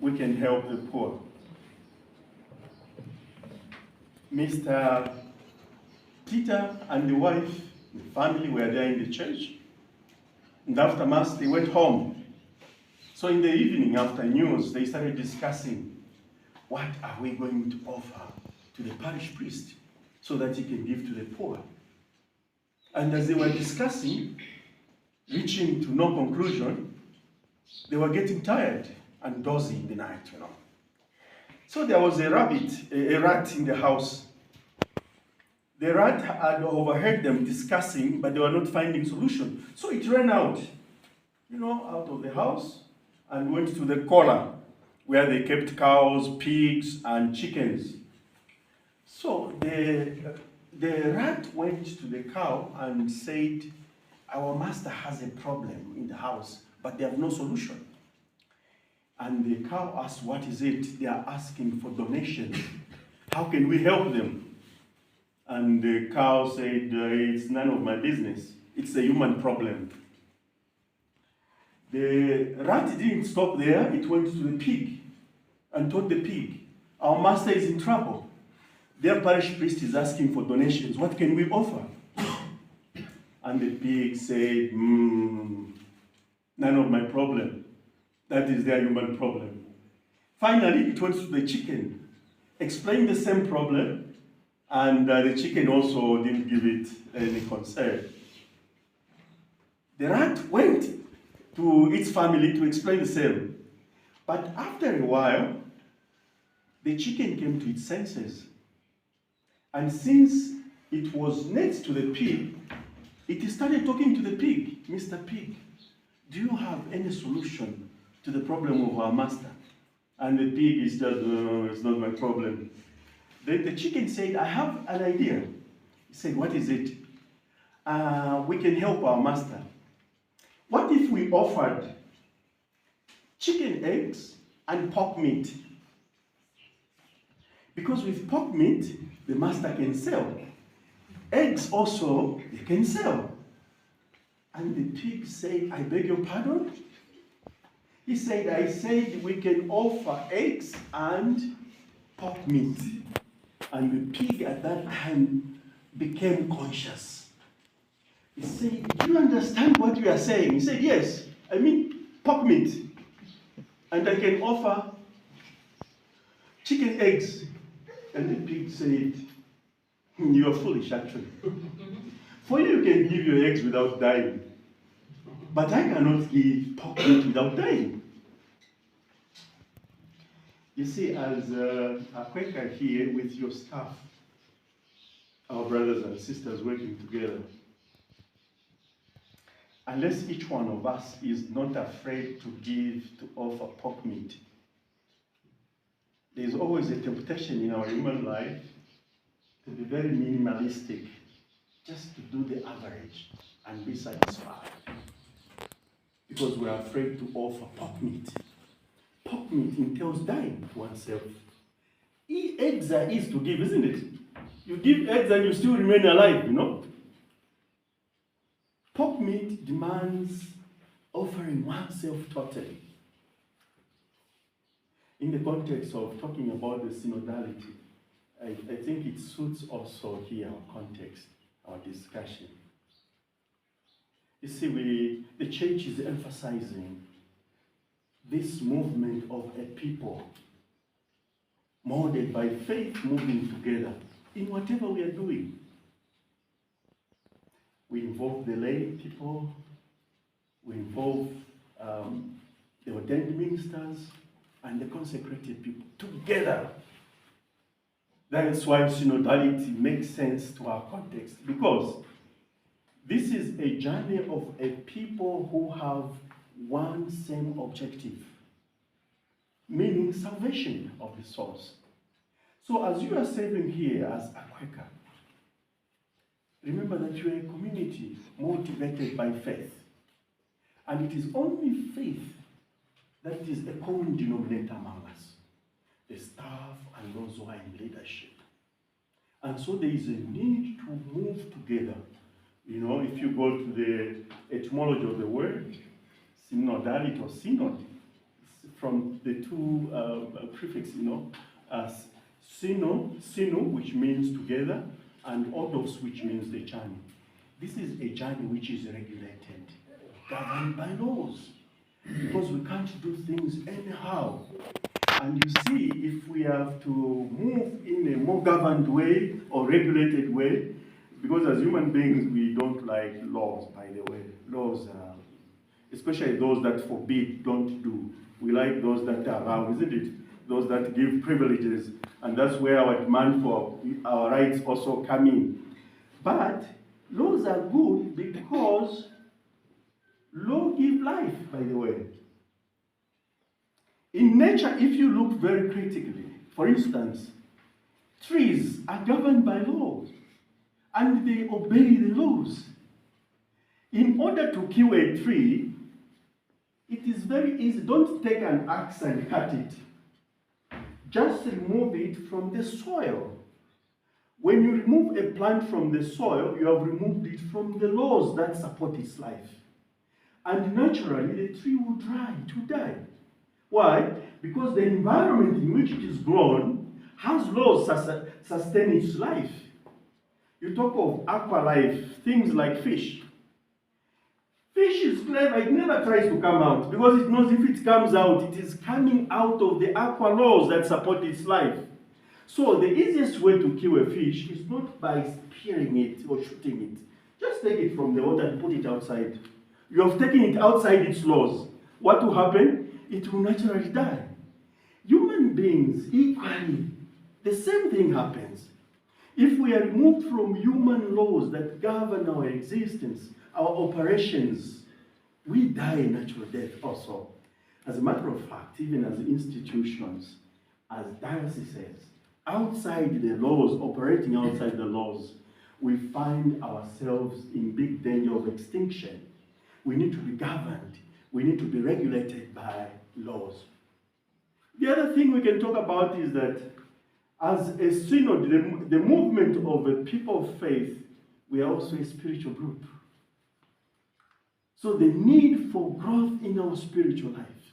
we can help the poor. Mr. Peter and the wife, the family were there in the church. And after Mass, they went home. So in the evening, after news, they started discussing, what are we going to offer to the parish priest so that he can give to the poor? And as they were discussing, reaching to no conclusion, they were getting tired and dozy in the night, So there was a rat in the house. The rat had overheard them discussing, but they were not finding solution. So it ran out, out of the house and went to the corner where they kept cows, pigs, and chickens. So the rat went to the cow and said, our master has a problem in the house, but they have no solution. And the cow asked, what is it? They are asking for donations. How can we help them? And the cow said, it's none of my business. It's a human problem. The rat didn't stop there. It went to the pig and told the pig, our master is in trouble. Their parish priest is asking for donations. What can we offer? And the pig said, none of my problem. That is their human problem. Finally, it went to the chicken, explained the same problem, and the chicken also didn't give it any concern. The rat went to its family to explain the same. But after a while, the chicken came to its senses. And since it was next to the pig, it started talking to the pig. Mr. Pig, do you have any solution to the problem of our master? And the pig is just, it's not my problem. Then the chicken said, I have an idea. He said, what is it? We can help our master. What if we offered chicken eggs and pork meat? Because with pork meat, the master can sell. Eggs also, they can sell. And the pig said, I beg your pardon? He said, I said we can offer eggs and pork meat. And the pig at that time became conscious. He said, do you understand what you are saying? He said, yes, I mean pork meat. And I can offer chicken eggs. And the pig said, you are foolish actually. For you can give your eggs without dying. But I cannot give pork meat without dying. You see, as a Quaker here with your staff, our brothers and sisters working together, unless each one of us is not afraid to offer pork meat, there's always a temptation in our human life to be very minimalistic, just to do the average and be satisfied. Because we're afraid to offer pork meat. Pork meat entails dying to oneself. Eggs are easy to give, isn't it? You give eggs and you still remain alive, Pork meat demands offering oneself totally. In the context of talking about the synodality, I think it suits also here our context, our discussion. You see, the church is emphasizing this movement of a people molded by faith moving together in whatever we are doing. We involve the lay people, we involve the ordained ministers, and the consecrated people together. That's why synodality makes sense to our context, because this is a journey of a people who have one same objective, meaning salvation of the souls. So as you are serving here as a Quaker, remember that you are a community motivated by faith. And it is only faith that is a common denominator among us, the staff and those who are in leadership. And so there is a need to move together. If you go to the etymology of the word, synodality or synod, from the two prefixes, as sino, which means together, and odos, which means the journey. This is a journey which is regulated, governed by laws, because we can't do things anyhow. And you see, if we have to move in a more governed way or regulated way, because as human beings, we don't like laws, by the way. Laws, especially those that forbid, don't do. We like those that allow, isn't it? Those that give privileges. And that's where our demand for our rights also come in. But laws are good because law gives life, by the way. In nature, if you look very critically, for instance, trees are governed by laws, and they obey the laws. In order to kill a tree, it is very easy. Don't take an axe and cut it. Just remove it from the soil. When you remove a plant from the soil, you have removed it from the laws that support its life. And naturally, the tree will dry, it will die. Why? Because the environment in which it is grown has laws that sustain its life. You talk of aqua life, things like fish. Fish is clever, it never tries to come out because it knows if it comes out, it is coming out of the aqua laws that support its life. So the easiest way to kill a fish is not by spearing it or shooting it. Just take it from the water and put it outside. You have taken it outside its laws. What will happen? It will naturally die. Human beings, equally, the same thing happens. If we are removed from human laws that govern our existence, our operations, we die a natural death also. As a matter of fact, even as institutions, as dioceses, outside the laws, operating outside the laws, we find ourselves in big danger of extinction. We need to be governed. We need to be regulated by laws. The other thing we can talk about is that as a synod, the movement of a people of faith, we are also a spiritual group. So the need for growth in our spiritual life.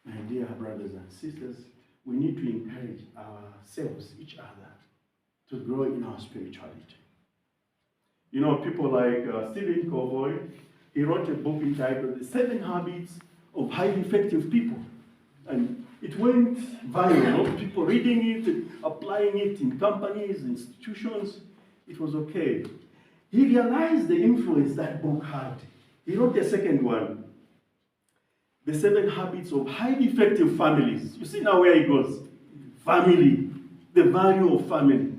My dear brothers and sisters, we need to encourage ourselves, each other, to grow in our spirituality. You know, people like Stephen Covey, he wrote a book entitled The 7 Habits of Highly Effective People. And it went viral, people reading it, applying it in companies, institutions. It was okay. He realized the influence that book had. He wrote a second one, The 7 Habits of Highly Effective Families. You see now where he goes. Family, the value of family.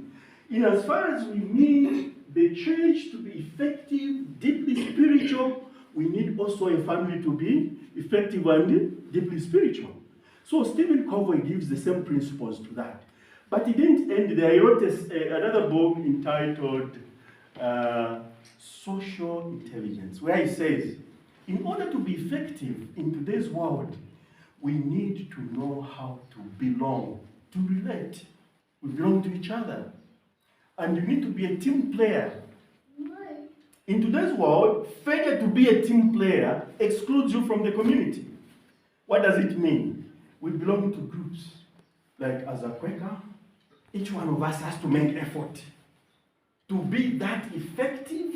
In as far as we need the church to be effective, deeply spiritual, we need also a family to be effective and deeply spiritual. So Stephen Covey gives the same principles to that. But he didn't end there. He wrote another book entitled Social Intelligence, where he says, in order to be effective in today's world, we need to know how to belong, to relate. We belong to each other. And you need to be a team player. In today's world, failure to be a team player excludes you from the community. What does it mean? We belong to groups. Like as a Quaker, each one of us has to make effort to be that effective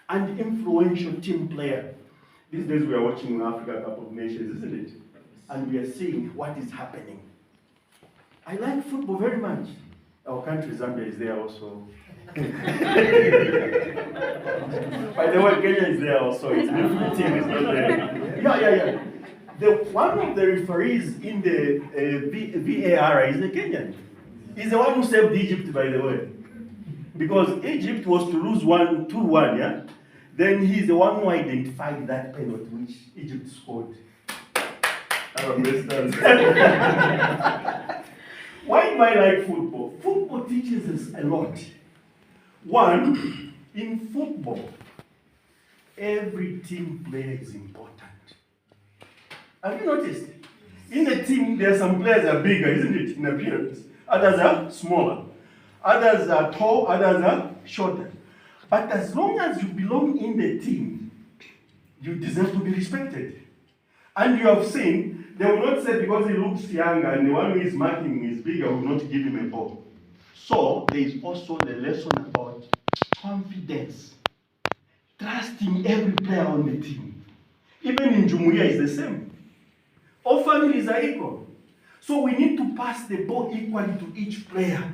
and influential team player. These days we are watching Africa Cup of Nations, isn't it? And we are seeing what is happening. I like football very much. Our country, Zambia, is there also. By the way, Kenya is there also. It's different team, is not there. Yeah. One of the referees in the VAR is the Kenyan. He's the one who saved Egypt, by the way. Because Egypt was to lose 2-1, yeah? Then he's the one who identified that penalty which Egypt scored. I understand. Why do I like football? Football teaches us a lot. One, in football, every team player is important. Have you noticed? In a team, there are some players that are bigger, isn't it, in appearance? Others are smaller. Others are tall, others are shorter. But as long as you belong in the team, you deserve to be respected. And you have seen They will not say because he looks young and the one who is marking is bigger will not give him a ball. So there is also the lesson about confidence. Trusting every player on the team. Even in Jumuiya is the same. All families are equal. So we need to pass the ball equally to each player.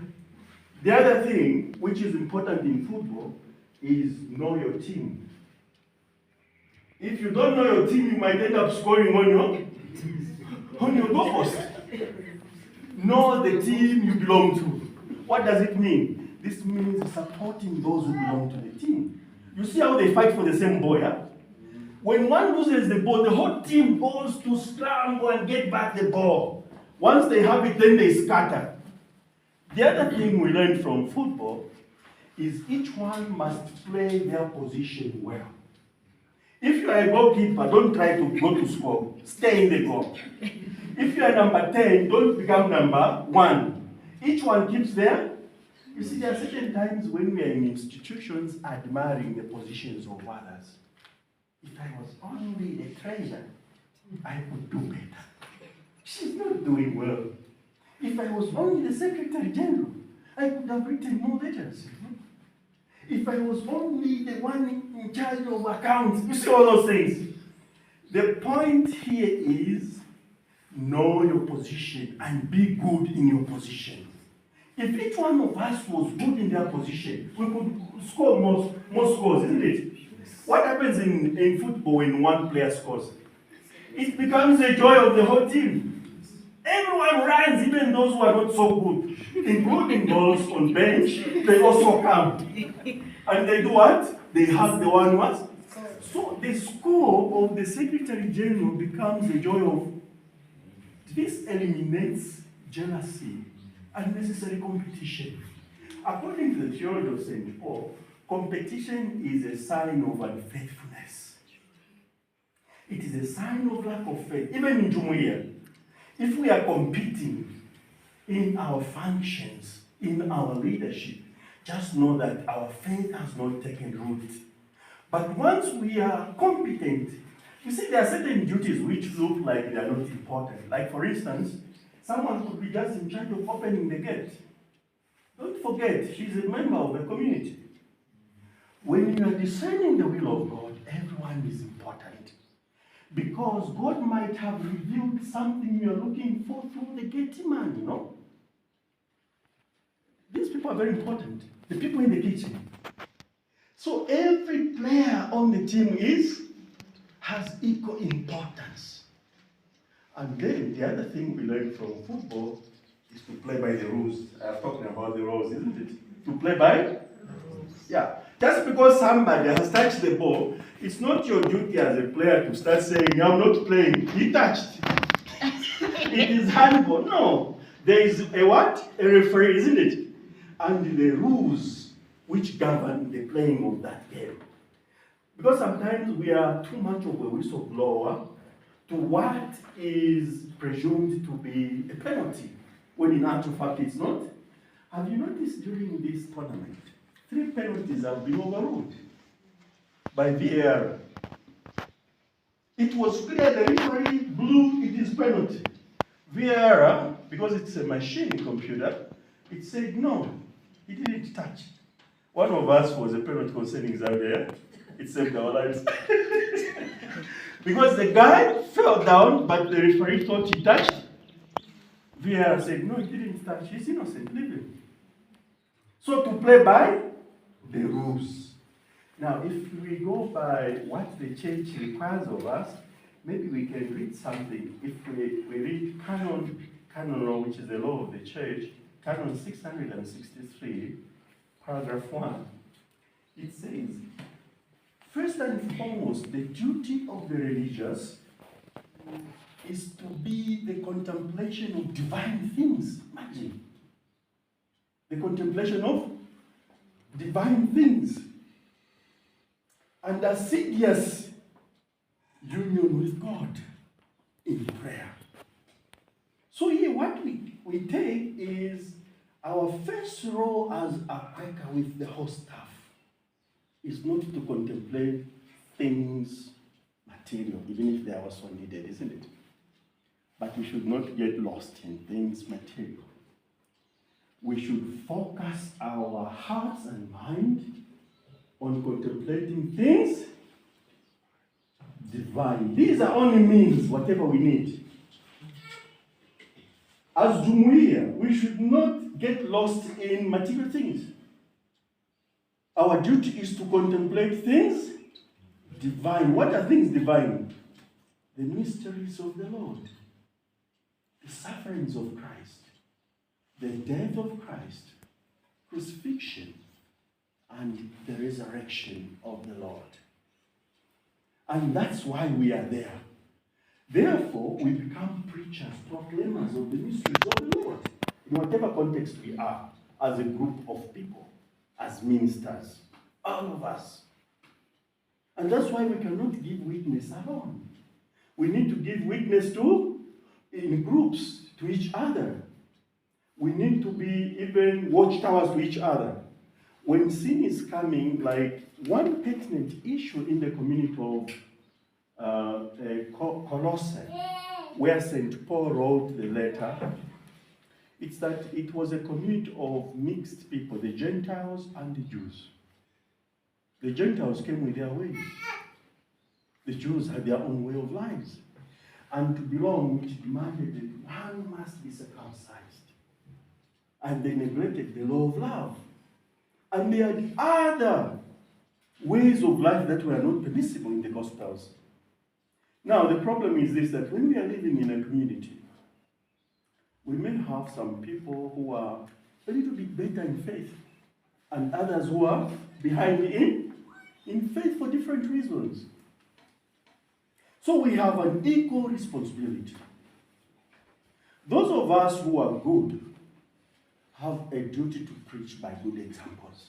The other thing which is important in football is know your team. If you don't know your team, you might end up scoring on your goalpost. Know the team you belong to. What does it mean? This means supporting those who belong to the team. You see how they fight for the same ball, yeah? When one loses the ball, the whole team goes to scramble and get back the ball. Once they have it, then they scatter. The other thing we learn from football is each one must play their position well. If you are a goalkeeper, don't try to go to score. Stay in the goal. If you are number 10, don't become number 1. Each one keeps there. You see, there are certain times when we are in institutions admiring the positions of others. If I was only the trainer, I could do better. She's not doing well. If I was only the Secretary General, I could have written more letters. If I was only the one in charge of accounts, you see all those things. The point here is know your position and be good in your position. If each one of us was good in their position, we could score more scores, isn't it? What happens in football when one player scores? It becomes a joy of the whole team. Everyone runs, even those who are not so good, including those on bench, they also come. And they do what? They hug the one what? So the score of the Secretary General becomes the joy of. This eliminates jealousy, unnecessary competition. According to the theology of St. Paul, competition is a sign of unfaithfulness. It is a sign of lack of faith. Even in Jumuiya, if we are competing in our functions, in our leadership, just know that our faith has not taken root. But once we are competent, you see, there are certain duties which look like they are not important. Like, for instance, someone could be just in charge of opening the gate. Don't forget, she's a member of the community. When you are discerning the will of God, everyone is important. Because God might have revealed something you are looking for through the gate man, you know. These people are very important. The people in the kitchen. So every player on the team has equal importance. And then the other thing we learn from football is to play by the rules. I'm talking about the rules, isn't it? To play by? Yeah. Just because somebody has touched the ball, it's not your duty as a player to start saying, I'm not playing. He touched. It is handball. No. There is a what? A referee, isn't it? And the rules which govern the playing of that game. Because sometimes we are too much of a whistleblower to what is presumed to be a penalty, when in actual fact it's not. Have you noticed during this tournament, 3 penalties have been overruled by VAR? It was clear the referee blew it is penalty. VAR, because it's a machine computer, it said no, he didn't touch. One of us was a penalty concerning Zambia. It saved our lives. Because the guy fell down, but the referee thought he touched. VAR said, no, he didn't touch. He's innocent, leave him. So to play by the rules. Now, if we go by what the church requires of us, maybe we can read something. If we read canon law, which is the law of the church, canon 663, paragraph 1, it says, first and foremost, the duty of the religious is to be the contemplation of divine things. Imagine. The contemplation of divine things. And assiduous union with God in prayer. So here what we take is our first role as a Quaker with the whole staff is not to contemplate things material, even if they are also needed, isn't it? But we should not get lost in things material. We should focus our hearts and mind on contemplating things divine. These are only means, whatever we need. As Jumuiya, we should not get lost in material things. Our duty is to contemplate things divine. What are things divine? The mysteries of the Lord, the sufferings of Christ, the death of Christ, crucifixion, and the resurrection of the Lord. And that's why we are there. Therefore, we become preachers, proclaimers of the mysteries of the Lord, in whatever context we are, as a group of people, as ministers, all of us. And that's why we cannot give witness alone. We need to give witness in groups, to each other. We need to be even watchtowers to each other. When sin is coming, like one pertinent issue in the community of Colossae, where St. Paul wrote the letter, it's that it was a community of mixed people, the Gentiles and the Jews. The Gentiles came with their ways. The Jews had their own way of lives. And to belong, which demanded that one must be circumcised. And they neglected the law of love. And they had other ways of life that were not permissible in the Gospels. Now, the problem is this, that when we are living in a community, we may have some people who are a little bit better in faith, and others who are behind in faith for different reasons. So we have an equal responsibility. Those of us who are good have a duty to preach by good examples.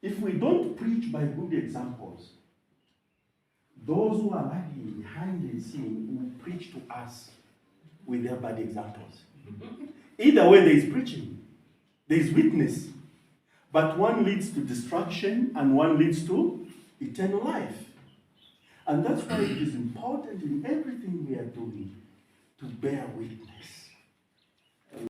If we don't preach by good examples, those who are lagging behind the scene will preach to us with their bad examples. Either way, there is preaching, there is witness, but one leads to destruction and one leads to eternal life. And that's why it is important in everything we are doing to bear witness.